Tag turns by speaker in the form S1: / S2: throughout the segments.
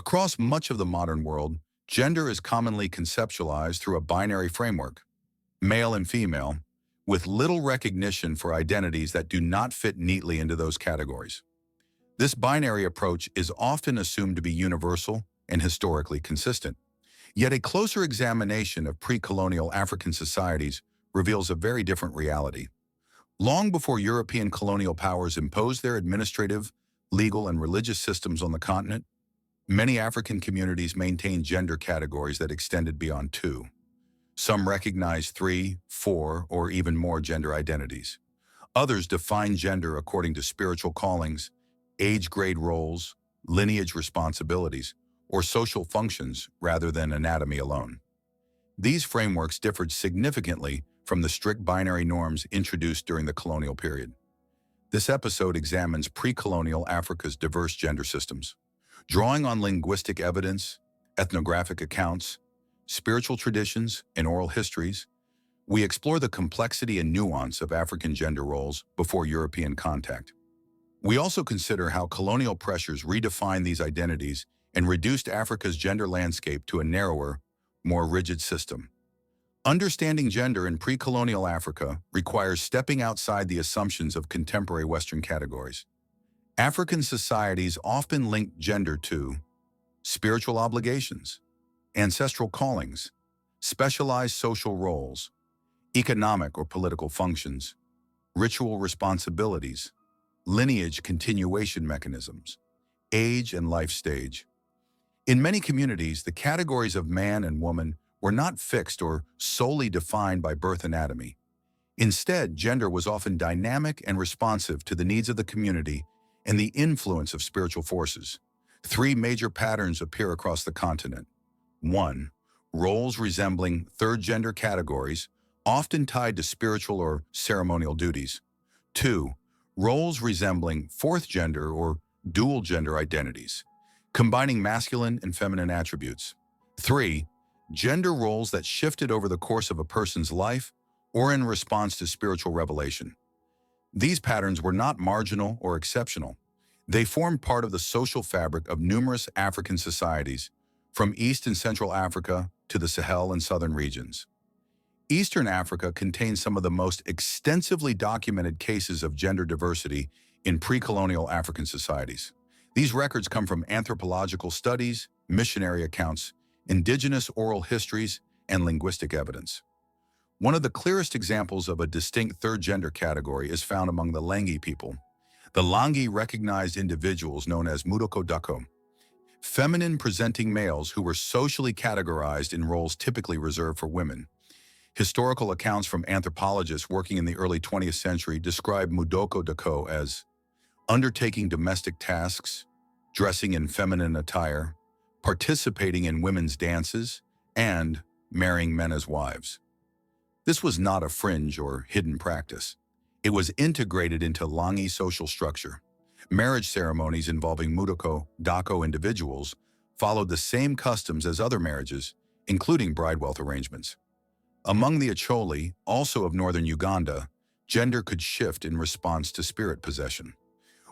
S1: Across much of the modern world, gender is commonly conceptualized through a binary framework, male and female, with little recognition for identities that do not fit neatly into those categories. This binary approach is often assumed to be universal and historically consistent. Yet a closer examination of pre-colonial African societies reveals a very different reality. Long before European colonial powers imposed their administrative, legal, and religious systems on the continent, many African communities maintained gender categories that extended beyond two. Some recognized three, four, or even more gender identities. Others defined gender according to spiritual callings, age-grade roles, lineage responsibilities, or social functions rather than anatomy alone. These frameworks differed significantly from the strict binary norms introduced during the colonial period. This episode examines pre-colonial Africa's diverse gender systems, drawing on linguistic evidence, ethnographic accounts, spiritual traditions, and oral histories. We explore the complexity and nuance of African gender roles before European contact. We also consider how colonial pressures redefined these identities and reduced Africa's gender landscape to a narrower, more rigid system. Understanding gender in pre-colonial Africa requires stepping outside the assumptions of contemporary Western categories. African societies often linked gender to spiritual obligations, ancestral callings, specialized social roles, economic or political functions, ritual responsibilities, lineage continuation mechanisms, age and life stage. In many communities, the categories of man and woman were not fixed or solely defined by birth anatomy. Instead, gender was often dynamic and responsive to the needs of the community and the influence of spiritual forces. Three major patterns appear across the continent. 1. Roles resembling third gender categories, often tied to spiritual or ceremonial duties. 2. Roles resembling fourth gender or dual gender identities, combining masculine and feminine attributes. 3. Gender roles that shifted over the course of a person's life or in response to spiritual revelation. These patterns were not marginal or exceptional. They formed part of the social fabric of numerous African societies, from East and Central Africa to the Sahel and southern regions. Eastern Africa contains some of the most extensively documented cases of gender diversity in pre-colonial African societies. These records come from anthropological studies, missionary accounts, indigenous oral histories, and linguistic evidence. One of the clearest examples of a distinct third gender category is found among the Langi people. The Langi recognized individuals known as Mudoko Dako, feminine-presenting males who were socially categorized in roles typically reserved for women. Historical accounts from anthropologists working in the early 20th century describe Mudoko Dako as undertaking domestic tasks, dressing in feminine attire, participating in women's dances, and marrying men as wives. This was not a fringe or hidden practice. It was integrated into Langi social structure. Marriage ceremonies involving Mudoko Dako individuals followed the same customs as other marriages, including bride wealth arrangements. Among the Acholi, also of northern Uganda, gender could shift in response to spirit possession.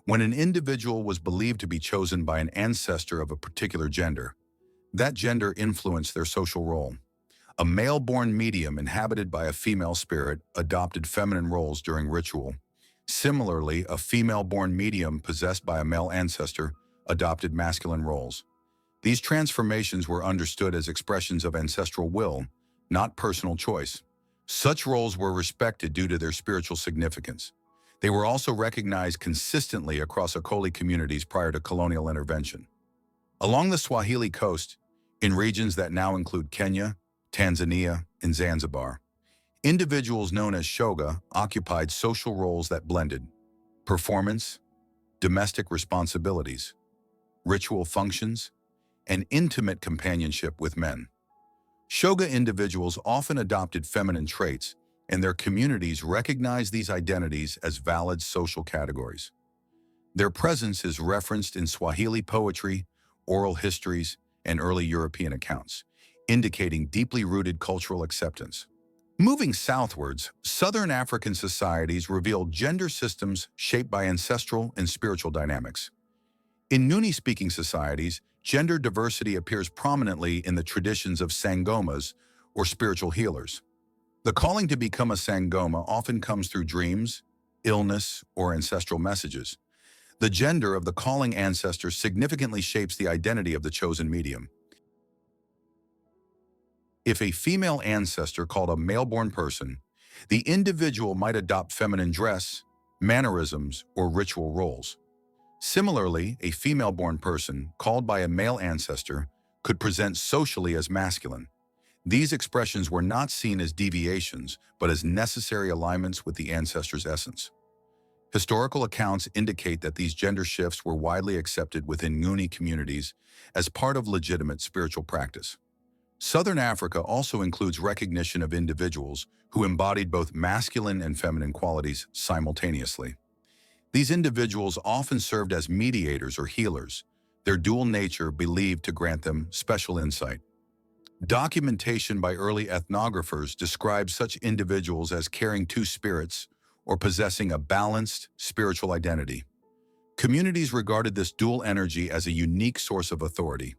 S1: When an individual was believed to be chosen by an ancestor of a particular gender, that gender influenced their social role. A male-born medium inhabited by a female spirit adopted feminine roles during ritual. Similarly, a female-born medium possessed by a male ancestor adopted masculine roles. These transformations were understood as expressions of ancestral will, not personal choice. Such roles were respected due to their spiritual significance. They were also recognized consistently across Acholi communities prior to colonial intervention. Along the Swahili coast, in regions that now include Kenya, Tanzania, and Zanzibar, individuals known as shoga occupied social roles that blended performance, domestic responsibilities, ritual functions, and intimate companionship with men. Shoga individuals often adopted feminine traits, and their communities recognized these identities as valid social categories. Their presence is referenced in Swahili poetry, oral histories, and early European accounts, indicating deeply rooted cultural acceptance. Moving southwards, Southern African societies reveal gender systems shaped by ancestral and spiritual dynamics. In Nguni-speaking societies, gender diversity appears prominently in the traditions of sangomas, or spiritual healers. The calling to become a sangoma often comes through dreams, illness, or ancestral messages. The gender of the calling ancestor significantly shapes the identity of the chosen medium. If a female ancestor called a male-born person, the individual might adopt feminine dress, mannerisms, or ritual roles. Similarly, a female-born person called by a male ancestor could present socially as masculine. These expressions were not seen as deviations, but as necessary alignments with the ancestor's essence. Historical accounts indicate that these gender shifts were widely accepted within Nguni communities as part of legitimate spiritual practice. Southern Africa also includes recognition of individuals who embodied both masculine and feminine qualities simultaneously. These individuals often served as mediators or healers, their dual nature believed to grant them special insight. Documentation by early ethnographers describes such individuals as carrying two spirits or possessing a balanced spiritual identity. Communities regarded this dual energy as a unique source of authority.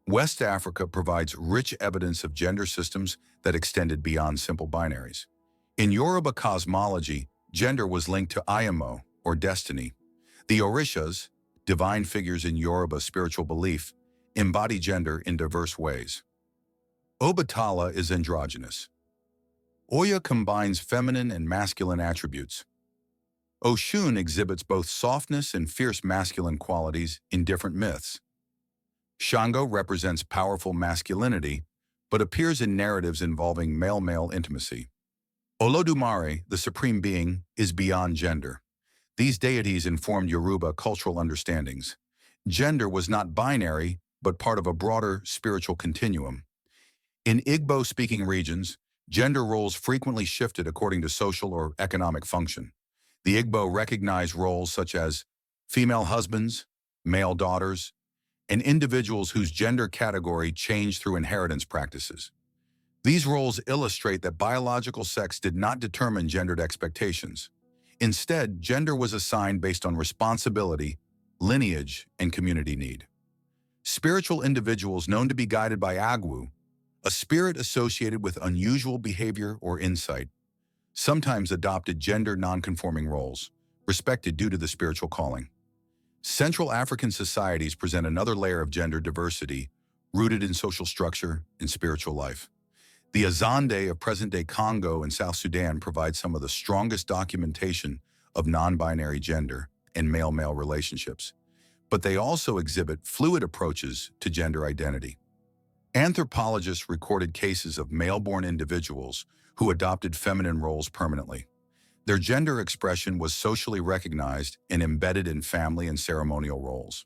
S1: West Africa provides rich evidence of gender systems that extended beyond simple binaries. In Yoruba cosmology, gender was linked to Ayamo, or destiny. The Orishas, divine figures in Yoruba spiritual belief, embody gender in diverse ways. Obatala is androgynous. Oya combines feminine and masculine attributes. Oshun exhibits both softness and fierce masculine qualities in different myths. Shango represents powerful masculinity, but appears in narratives involving male-male intimacy. Olodumare, the supreme being, is beyond gender. These deities informed Yoruba cultural understandings. Gender was not binary, but part of a broader spiritual continuum. In Igbo-speaking regions, gender roles frequently shifted according to social or economic function. The Igbo recognized roles such as female husbands, male daughters, and individuals whose gender category changed through inheritance practices. These roles illustrate that biological sex did not determine gendered expectations. Instead, gender was assigned based on responsibility, lineage, and community need. Spiritual individuals known to be guided by Agwu, a spirit associated with unusual behavior or insight, sometimes adopted gender non-conforming roles, respected due to the spiritual calling. Central African societies present another layer of gender diversity, rooted in social structure and spiritual life. The Azande of present-day Congo and South Sudan provide some of the strongest documentation of non-binary gender and male-male relationships, but they also exhibit fluid approaches to gender identity. Anthropologists recorded cases of male-born individuals who adopted feminine roles permanently. Their gender expression was socially recognized and embedded in family and ceremonial roles.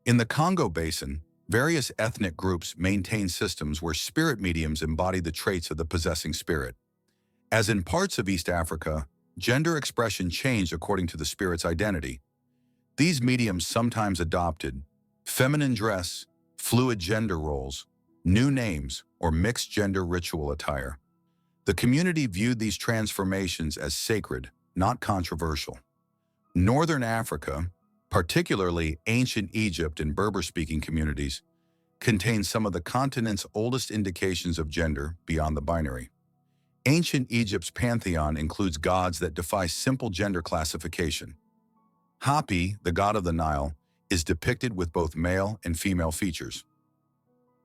S1: In the Congo Basin, various ethnic groups maintain systems where spirit mediums embody the traits of the possessing spirit. As in parts of East Africa, gender expression changed according to the spirit's identity. These mediums sometimes adopted feminine dress, fluid gender roles, new names, or mixed gender ritual attire. The community viewed these transformations as sacred, not controversial. Northern Africa, particularly ancient Egypt and Berber-speaking communities, contains some of the continent's oldest indications of gender beyond the binary. Ancient Egypt's pantheon includes gods that defy simple gender classification. Hapi, the god of the Nile, is depicted with both male and female features.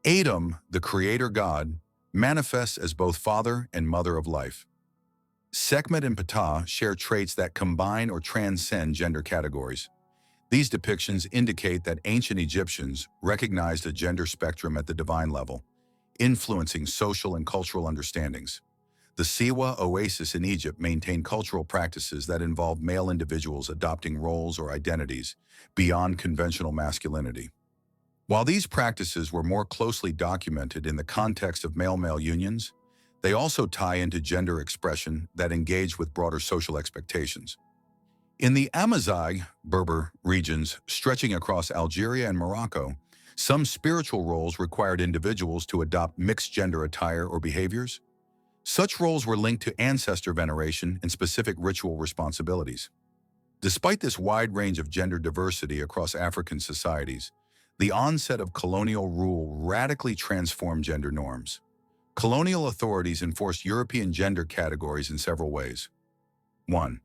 S1: Atum, the creator god, manifests as both father and mother of life. Sekhmet and Ptah share traits that combine or transcend gender categories. These depictions indicate that ancient Egyptians recognized a gender spectrum at the divine level, influencing social and cultural understandings. The Siwa oasis in Egypt maintained cultural practices that involved male individuals adopting roles or identities beyond conventional masculinity. While these practices were more closely documented in the context of male-male unions, they also tie into gender expression that engage with broader social expectations. In the Amazigh, Berber regions stretching across Algeria and Morocco, some spiritual roles required individuals to adopt mixed gender attire or behaviors. Such roles were linked to ancestor veneration and specific ritual responsibilities. Despite this wide range of gender diversity across African societies, The onset of colonial rule radically transformed gender norms. Colonial authorities enforced European gender categories in several ways. 1.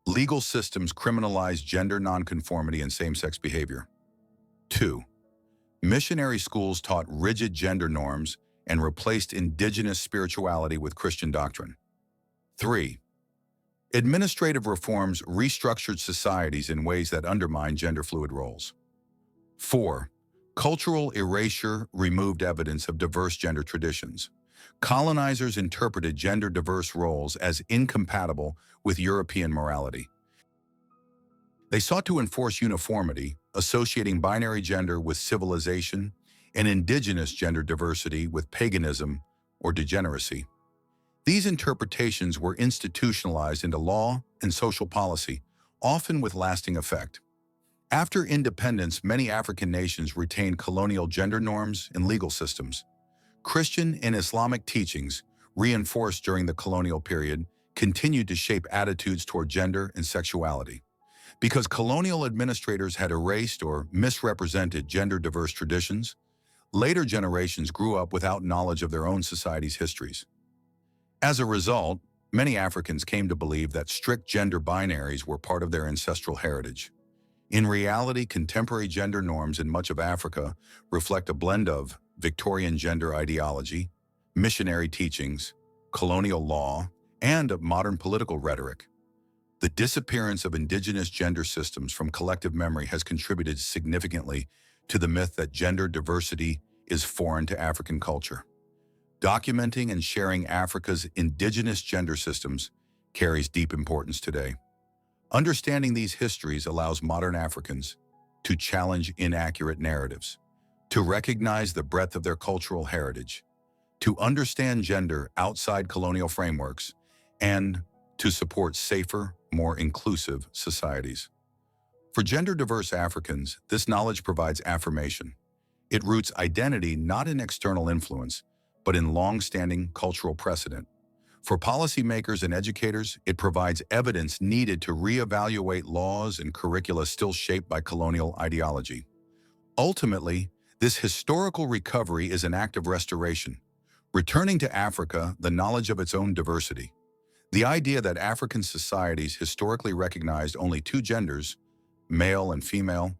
S1: Legal systems criminalized gender nonconformity and same-sex behavior. 2. Missionary schools taught rigid gender norms and replaced indigenous spirituality with Christian doctrine. 3. Administrative reforms restructured societies in ways that undermined gender-fluid roles. 4. Cultural erasure removed evidence of diverse gender traditions. Colonizers interpreted gender-diverse roles as incompatible with European morality. They sought to enforce uniformity, associating binary gender with civilization and indigenous gender diversity with paganism or degeneracy. These interpretations were institutionalized into law and social policy, often with lasting effect. After independence, many African nations retained colonial gender norms and legal systems. Christian and Islamic teachings, reinforced during the colonial period, continued to shape attitudes toward gender and sexuality. Because colonial administrators had erased or misrepresented gender-diverse traditions, later generations grew up without knowledge of their own society's histories. As a result, many Africans came to believe that strict gender binaries were part of their ancestral heritage. In reality, contemporary gender norms in much of Africa reflect a blend of Victorian gender ideology, missionary teachings, colonial law, and modern political rhetoric. The disappearance of indigenous gender systems from collective memory has contributed significantly to the myth that gender diversity is foreign to African culture. Documenting and sharing Africa's indigenous gender systems carries deep importance today. Understanding these histories allows modern Africans to challenge inaccurate narratives, to recognize the breadth of their cultural heritage, to understand gender outside colonial frameworks, and to support safer, more inclusive societies. For gender-diverse Africans, this knowledge provides affirmation. It roots identity not in external influence, but in long-standing cultural precedent. For policymakers and educators, it provides evidence needed to reevaluate laws and curricula still shaped by colonial ideology. Ultimately, this historical recovery is an act of restoration, returning to Africa the knowledge of its own diversity. The idea that African societies historically recognized only two genders, male and female,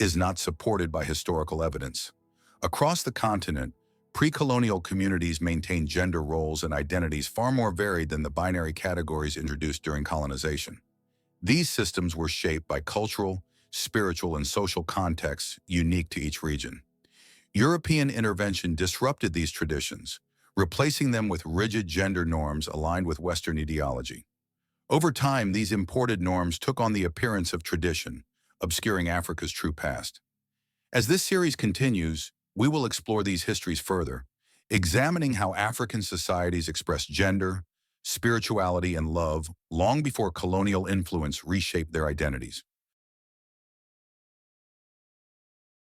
S1: is not supported by historical evidence. Across the continent, pre-colonial communities maintained gender roles and identities far more varied than the binary categories introduced during colonization. These systems were shaped by cultural, spiritual, and social contexts unique to each region. European intervention disrupted these traditions, replacing them with rigid gender norms aligned with Western ideology. Over time, these imported norms took on the appearance of tradition, obscuring Africa's true past. As this series continues, we will explore these histories further, examining how African societies expressed gender, spirituality, and love long before colonial influence reshaped their identities.